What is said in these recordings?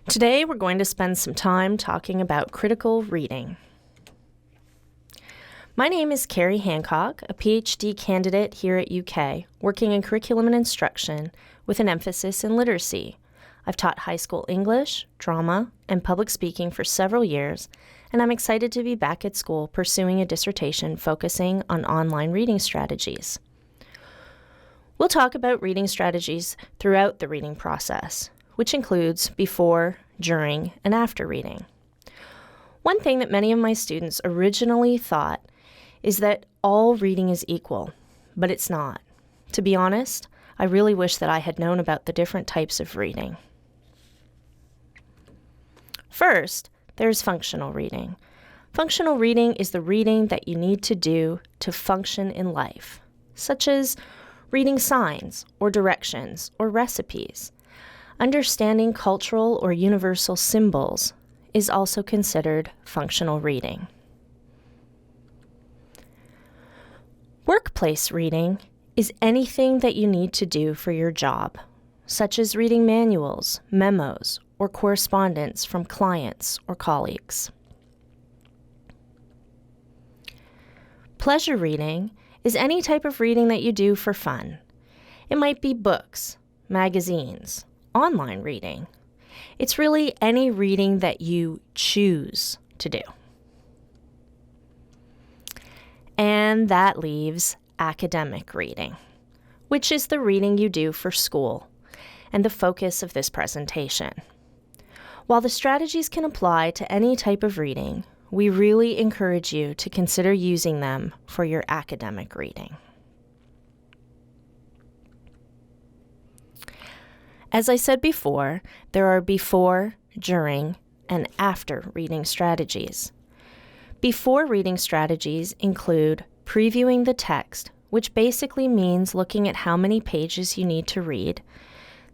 Today we're going to spend some time talking about critical reading. My name is Kerry Hancock, a PhD candidate here at UK, working in curriculum and instruction with an emphasis in literacy. I've taught high school English, drama, and public speaking for several years, and I'm excited to be back at school pursuing a dissertation focusing on online reading strategies. We'll talk about reading strategies throughout the reading process, which includes before, during, and after reading. One thing that many of my students originally thought is that all reading is equal, but it's not. To be honest, I really wish that I had known about the different types of reading. First, there's functional reading. Functional reading is the reading that you need to do to function in life, such as reading signs or directions or recipes. Understanding cultural or universal symbols is also considered functional reading. Workplace reading is anything that you need to do for your job, such as reading manuals, memos, or correspondence from clients or colleagues. Pleasure reading is any type of reading that you do for fun. It might be books, magazines, online reading. It's really any reading that you choose to do. And that leaves academic reading, which is the reading you do for school and the focus of this presentation. While the strategies can apply to any type of reading, we really encourage you to consider using them for your academic reading. As I said before, there are before, during, and after reading strategies. Before reading strategies include previewing the text, which basically means looking at how many pages you need to read,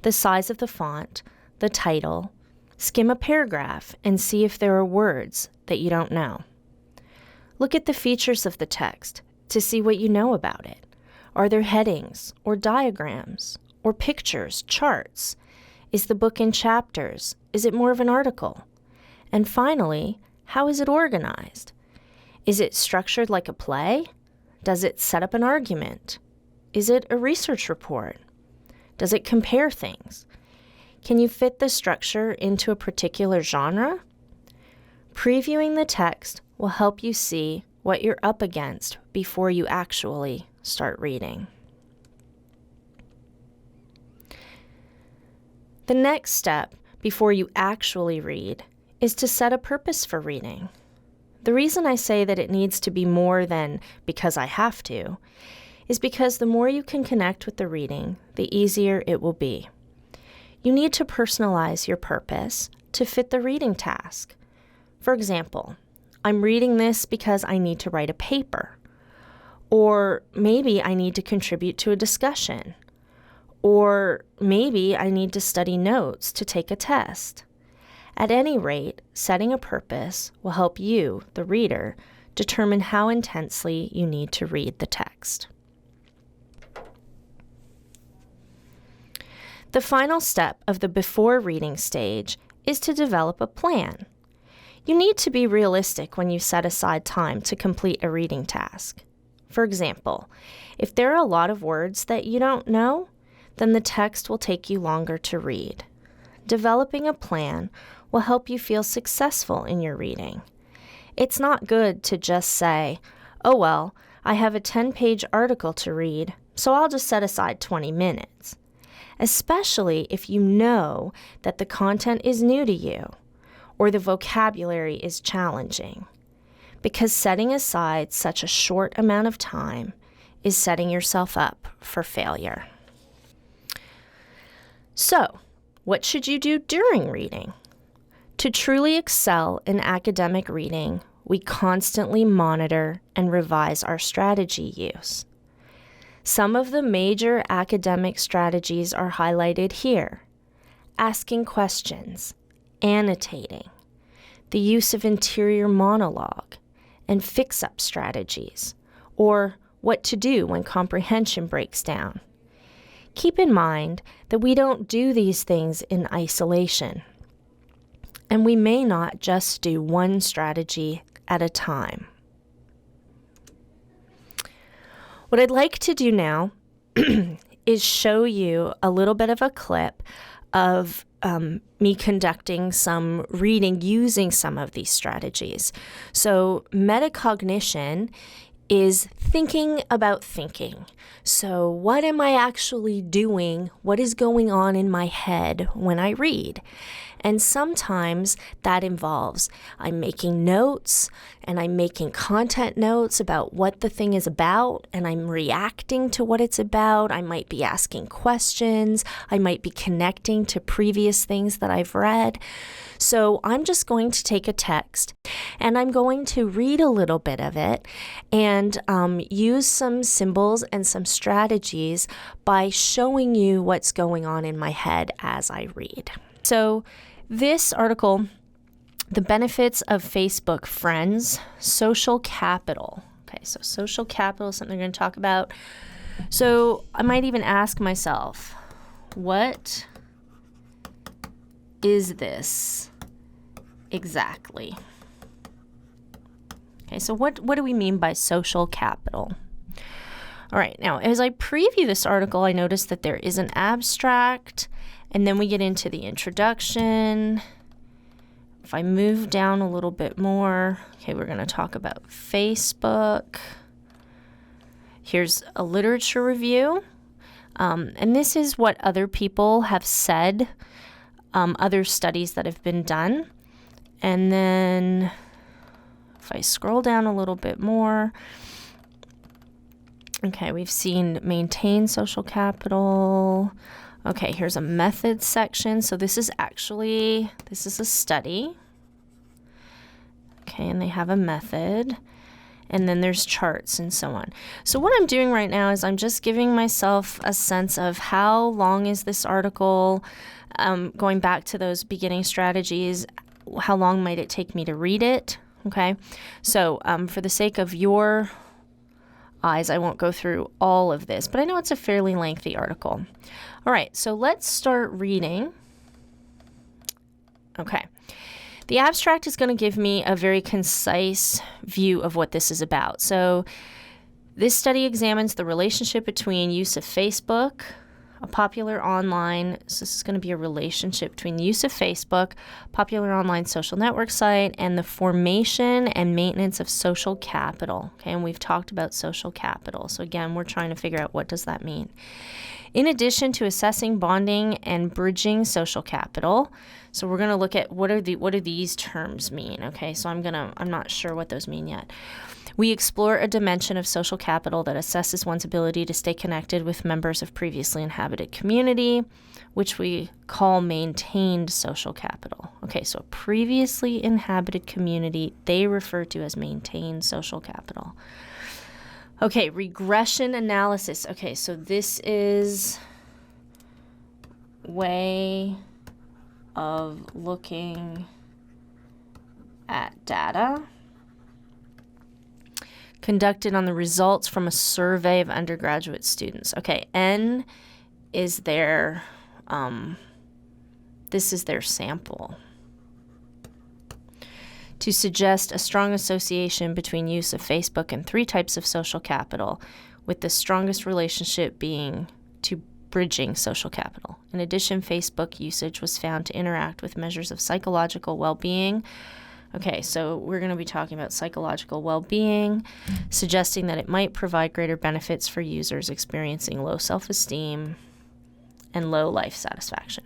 the size of the font, the title, skim a paragraph and see if there are words that you don't know. Look at the features of the text to see what you know about it. Are there headings or diagrams or pictures, charts? Is the book in chapters? Is it more of an article? And finally, how is it organized? Is it structured like a play? Does it set up an argument? Is it a research report? Does it compare things? Can you fit the structure into a particular genre? Previewing the text will help you see what you're up against before you actually start reading. The next step before you actually read is to set a purpose for reading. The reason I say that it needs to be more than because I have to is because the more you can connect with the reading, the easier it will be. You need to personalize your purpose to fit the reading task. For example, I'm reading this because I need to write a paper, or maybe I need to contribute to a discussion, or maybe I need to study notes to take a test. At any rate, setting a purpose will help you, the reader, determine how intensely you need to read the text. The final step of the before reading stage is to develop a plan. You need to be realistic when you set aside time to complete a reading task. For example, if there are a lot of words that you don't know, then the text will take you longer to read. Developing a plan will help you feel successful in your reading. It's not good to just say, oh well, I have a 10-page article to read, so I'll just set aside 20 minutes. Especially if you know that the content is new to you or the vocabulary is challenging, because setting aside such a short amount of time is setting yourself up for failure. So, what should you do during reading? To truly excel in academic reading, we constantly monitor and revise our strategy use. Some of the major academic strategies are highlighted here: asking questions, annotating, the use of interior monologue, and fix-up strategies, or what to do when comprehension breaks down. Keep in mind that we don't do these things in isolation. And we may not just do one strategy at a time. What I'd like to do now is show you a little bit of a clip of me conducting some reading using some of these strategies. So metacognition is thinking about thinking. So what am I actually doing? What is going on in my head when I read? And sometimes that involves I'm making notes and I'm making content notes about what the thing is about, and I'm reacting to what it's about. I might be asking questions. I might be connecting to previous things that I've read. So I'm just going to take a text and I'm going to read a little bit of it and use some symbols and some strategies by showing you what's going on in my head as I read. So this article, The Benefits of Facebook Friends, Social Capital. Okay, so social capital is something we're going to talk about. So I might even ask myself, what is this exactly? Okay, so what do we mean by social capital? All right, now as I preview this article, I notice that there is an abstract, and then we get into the introduction. If I move down a little bit more, okay, we're going to talk about Facebook. Here's a literature review, and this is what other people have said, other studies that have been done. And then if I scroll down a little bit more, okay, we've seen maintain social capital. Okay, here's a methods section. So this is a study. Okay, and they have a method. And then there's charts and so on. So what I'm doing right now is I'm just giving myself a sense of how long is this article, going back to those beginning strategies, how long might it take me to read it, okay? So for the sake of your eyes, I won't go through all of this, but I know it's a fairly lengthy article. All right, so let's start reading. Okay. The abstract is going to give me a very concise view of what this is about. So this study examines the relationship between use of Facebook, a popular online, so this is going to be a relationship between the use of Facebook, popular online social network site, and the formation and maintenance of social capital. Okay, and we've talked about social capital. So again, we're trying to figure out what does that mean. In addition to assessing, bonding, and bridging social capital, so we're going to look at what do these terms mean. Okay, so I'm not sure what those mean yet. We explore a dimension of social capital that assesses one's ability to stay connected with members of previously inhabited community, which we call maintained social capital. Okay, so previously inhabited community, they refer to as maintained social capital. Okay, regression analysis. Okay, so this is way of looking at data conducted on the results from a survey of undergraduate students. Okay, N is their, this is their sample. To suggest a strong association between use of Facebook and 3 types of social capital, with the strongest relationship being to bridging social capital. In addition, Facebook usage was found to interact with measures of psychological well-being. Okay, so we're going to be talking about psychological well-being, suggesting that it might provide greater benefits for users experiencing low self-esteem and low life satisfaction.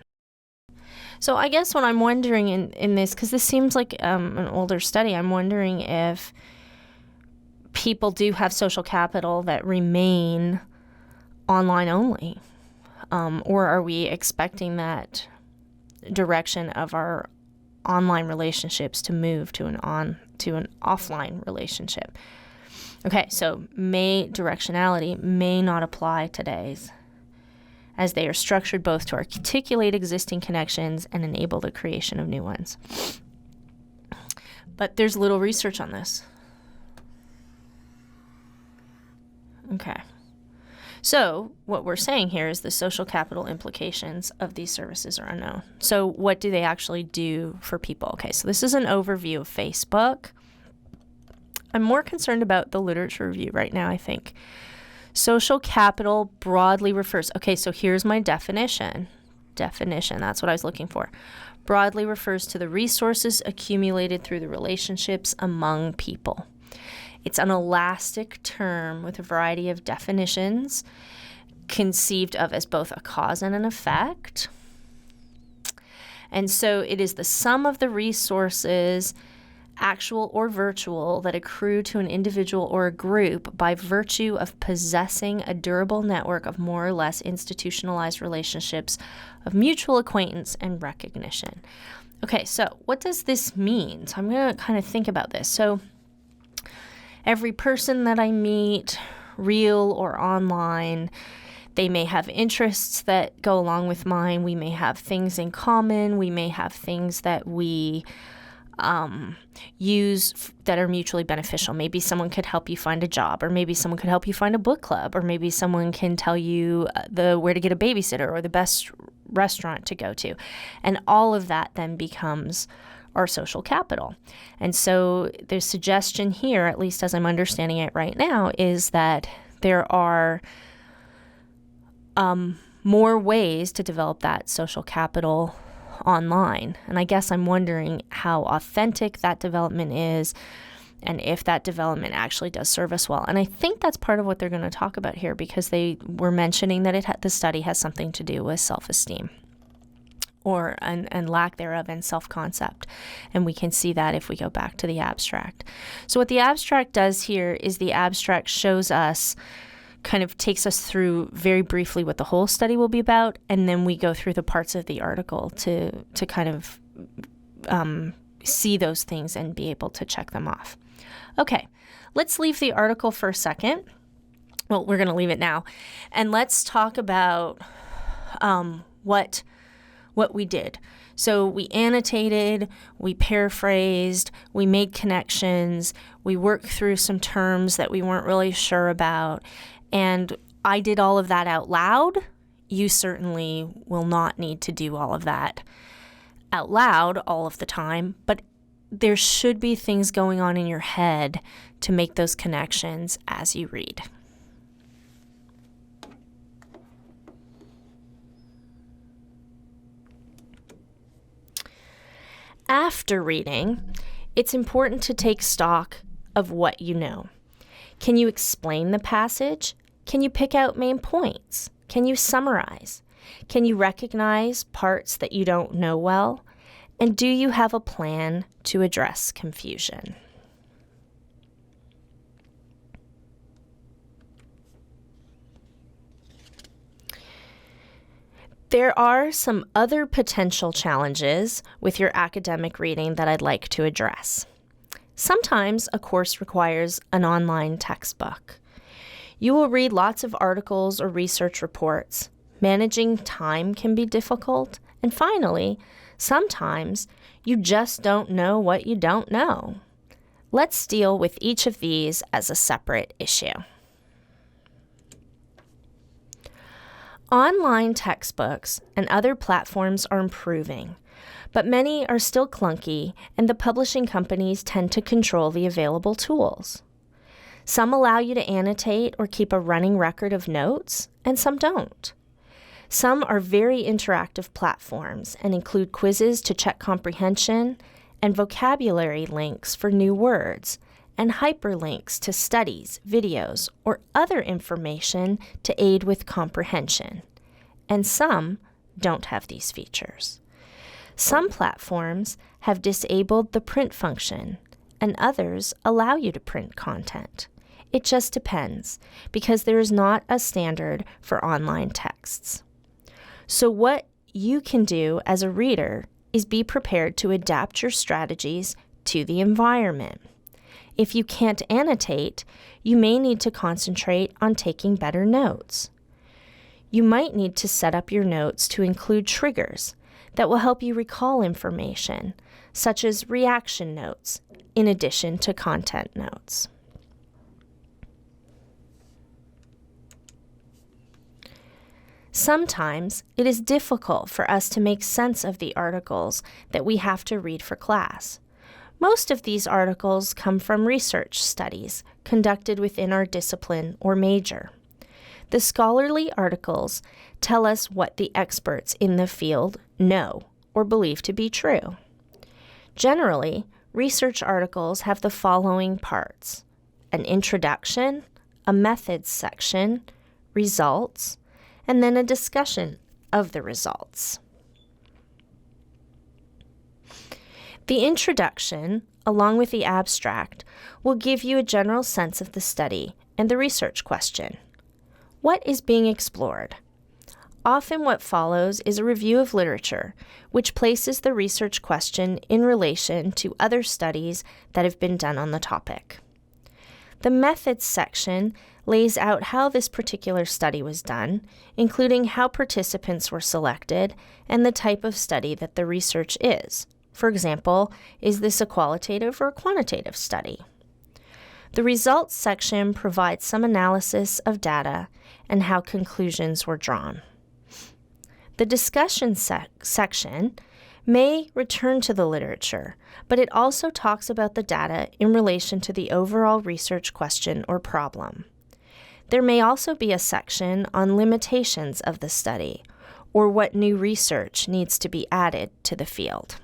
So I guess what I'm wondering in this, because this seems like an older study, I'm wondering if people do have social capital that remain online only, or are we expecting that direction of our online relationships to move to an offline relationship? Okay, so directionality may not apply today, as they are structured both to articulate existing connections and enable the creation of new ones. But there's little research on this. Okay. So what we're saying here is the social capital implications of these services are unknown. So what do they actually do for people? Okay, so this is an overview of Facebook. I'm more concerned about the literature review right now, I think. Social capital broadly refers, okay, so here's my definition. That's what I was looking for. Broadly refers to the resources accumulated through the relationships among people. It's an elastic term with a variety of definitions, conceived of as both a cause and an effect. And so it is the sum of the resources, actual or virtual, that accrue to an individual or a group by virtue of possessing a durable network of more or less institutionalized relationships of mutual acquaintance and recognition. Okay, so what does this mean? So I'm going to kind of think about this. So every person that I meet, real or online, they may have interests that go along with mine. We may have things in common. We may have things that we use that are mutually beneficial. Maybe someone could help you find a job, or maybe someone could help you find a book club, or maybe someone can tell you where to get a babysitter or the best restaurant to go to. And all of that then becomes our social capital. And so the suggestion here, at least as I'm understanding it right now, is that there are more ways to develop that social capital online. And I guess I'm wondering how authentic that development is and if that development actually does serve us well. And I think that's part of what they're going to talk about here, because they were mentioning that the study has something to do with self-esteem and lack thereof, and self-concept. And we can see that if we go back to the abstract. So what the abstract does here is the abstract shows us, kind of takes us through very briefly what the whole study will be about, and then we go through the parts of the article to kind of see those things and be able to check them off. Okay, let's leave the article for a second. Well, we're going to leave it now. And let's talk about what we did. So we annotated, we paraphrased, we made connections, we worked through some terms that we weren't really sure about, and I did all of that out loud. You certainly will not need to do all of that out loud all of the time, but there should be things going on in your head to make those connections as you read. After reading, it's important to take stock of what you know. Can you explain the passage? Can you pick out main points? Can you summarize? Can you recognize parts that you don't know well? And do you have a plan to address confusion? There are some other potential challenges with your academic reading that I'd like to address. Sometimes a course requires an online textbook. You will read lots of articles or research reports. Managing time can be difficult. And finally, sometimes you just don't know what you don't know. Let's deal with each of these as a separate issue. Online textbooks and other platforms are improving, but many are still clunky, and the publishing companies tend to control the available tools. Some allow you to annotate or keep a running record of notes, and some don't. Some are very interactive platforms and include quizzes to check comprehension and vocabulary links for new words, and hyperlinks to studies, videos, or other information to aid with comprehension. And some don't have these features. Some platforms have disabled the print function, and others allow you to print content. It just depends, because there is not a standard for online texts. So what you can do as a reader is be prepared to adapt your strategies to the environment. If you can't annotate, you may need to concentrate on taking better notes. You might need to set up your notes to include triggers that will help you recall information, such as reaction notes, in addition to content notes. Sometimes it is difficult for us to make sense of the articles that we have to read for class. Most of these articles come from research studies conducted within our discipline or major. The scholarly articles tell us what the experts in the field know or believe to be true. Generally, research articles have the following parts: an introduction, a methods section, results, and then a discussion of the results. The introduction, along with the abstract, will give you a general sense of the study and the research question. What is being explored? Often what follows is a review of literature, which places the research question in relation to other studies that have been done on the topic. The methods section lays out how this particular study was done, including how participants were selected and the type of study that the research is. For example, is this a qualitative or a quantitative study? The results section provides some analysis of data and how conclusions were drawn. The discussion section may return to the literature, but it also talks about the data in relation to the overall research question or problem. There may also be a section on limitations of the study or what new research needs to be added to the field.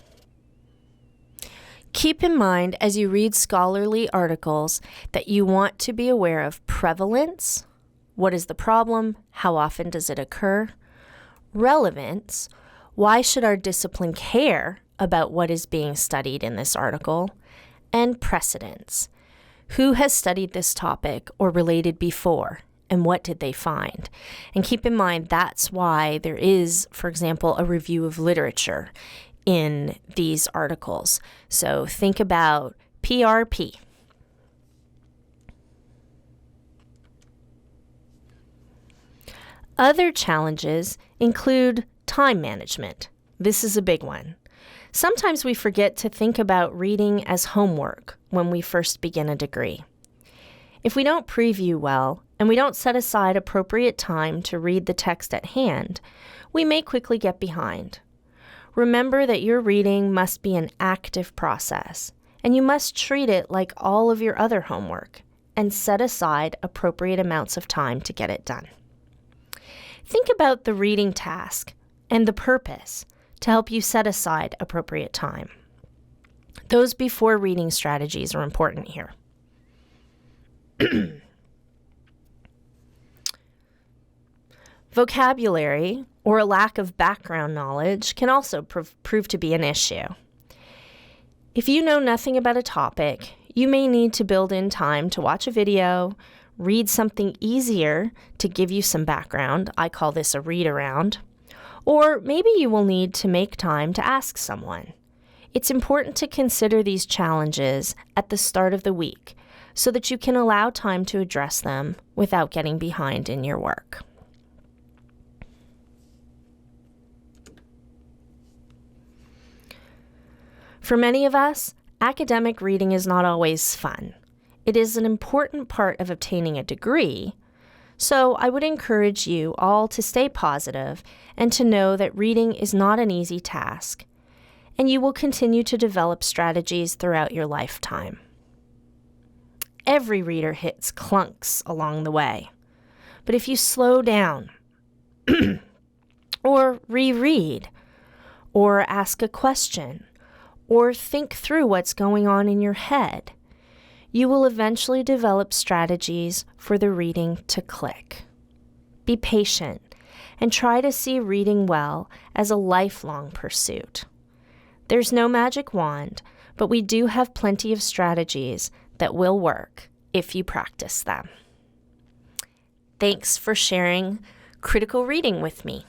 Keep in mind as you read scholarly articles that you want to be aware of prevalence, what is the problem, how often does it occur, relevance, why should our discipline care about what is being studied in this article, and precedence. Who has studied this topic or related before, and what did they find? And keep in mind that's why there is, for example, a review of literature in these articles. So think about PRP. Other challenges include time management. This is a big one. Sometimes we forget to think about reading as homework when we first begin a degree. If we don't preview well and we don't set aside appropriate time to read the text at hand, we may quickly get behind. Remember that your reading must be an active process, and you must treat it like all of your other homework and set aside appropriate amounts of time to get it done. Think about the reading task and the purpose to help you set aside appropriate time. Those before reading strategies are important here. Vocabulary or a lack of background knowledge can also prove to be an issue. If you know nothing about a topic, you may need to build in time to watch a video, read something easier to give you some background. I call this a read around. Or maybe you will need to make time to ask someone. It's important to consider these challenges at the start of the week so that you can allow time to address them without getting behind in your work. For many of us, academic reading is not always fun. It is an important part of obtaining a degree, so I would encourage you all to stay positive and to know that reading is not an easy task, and you will continue to develop strategies throughout your lifetime. Every reader hits clunks along the way, but if you slow down, or reread, or ask a question, or think through what's going on in your head, you will eventually develop strategies for the reading to click. Be patient and try to see reading well as a lifelong pursuit. There's no magic wand, but we do have plenty of strategies that will work if you practice them. Thanks for sharing critical reading with me.